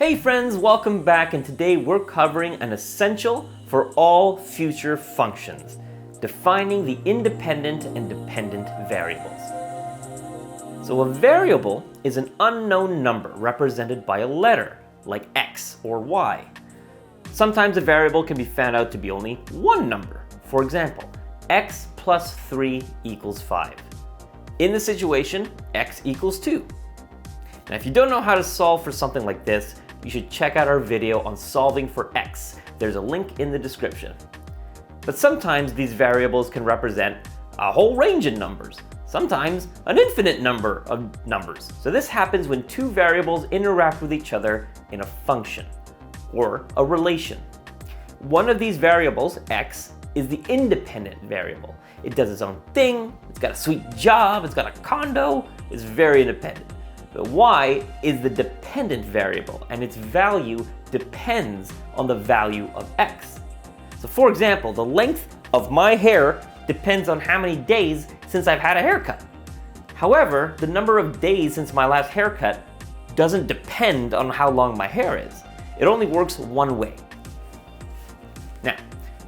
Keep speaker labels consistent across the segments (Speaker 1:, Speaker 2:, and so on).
Speaker 1: Hey friends, welcome back, and today we're covering an essential for all future functions, defining the independent and dependent variables. So a variable is an unknown number represented by a letter, like x or y. Sometimes a variable can be found out to be only one number. For example, x plus 3 equals 5. In this situation, x equals 2. Now, if you don't know how to solve for something like this, you should check out our video on solving for x. There's a link in the description. But sometimes these variables can represent a whole range of numbers, sometimes an infinite number of numbers. So this happens when two variables interact with each other in a function or a relation. One of these variables, x, is the independent variable. It does its own thing, it's got a sweet job, it's got a condo, it's very independent. But y is the dependent variable, and its value depends on the value of x. So for example, the length of my hair depends on how many days since I've had a haircut. However, the number of days since my last haircut doesn't depend on how long my hair is. It only works one way. Now,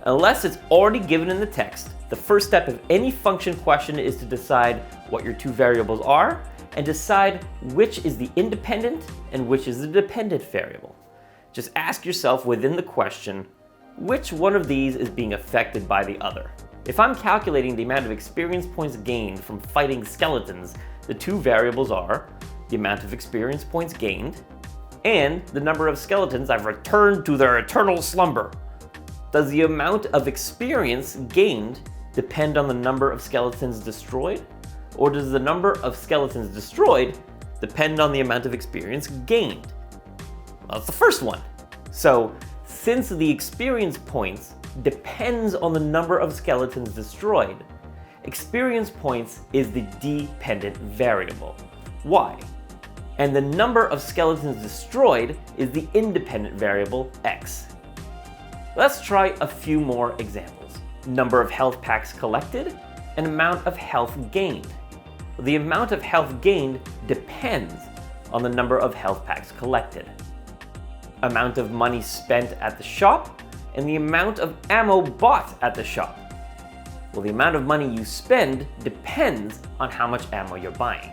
Speaker 1: unless it's already given in the text, the first step of any function question is to decide what your two variables are and decide which is the independent and which is the dependent variable. Just ask yourself within the question, which one of these is being affected by the other? If I'm calculating the amount of experience points gained from fighting skeletons, the two variables are the amount of experience points gained and the number of skeletons I've returned to their eternal slumber. Does the amount of experience gained depend on the number of skeletons destroyed? Or does the number of skeletons destroyed depend on the amount of experience gained? Well, that's the first one. So, since the experience points depends on the number of skeletons destroyed, experience points is the dependent variable, y. And the number of skeletons destroyed is the independent variable, x. Let's try a few more examples. Number of health packs collected and amount of health gained. The amount of health gained depends on the number of health packs collected. Amount of money spent at the shop and the amount of ammo bought at the shop. Well, the amount of money you spend depends on how much ammo you're buying.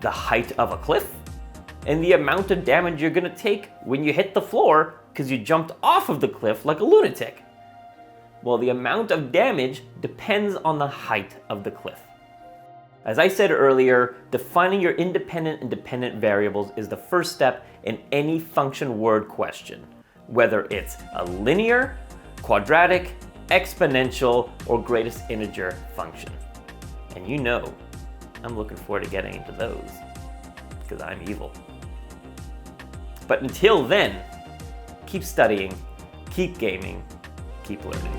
Speaker 1: The height of a cliff and the amount of damage you're gonna take when you hit the floor because you jumped off of the cliff like a lunatic. Well, the amount of damage depends on the height of the cliff. As I said earlier, defining your independent and dependent variables is the first step in any function word question, whether it's a linear, quadratic, exponential, or greatest integer function. And you know, I'm looking forward to getting into those, because I'm evil. But until then, keep studying, keep gaming, keep learning.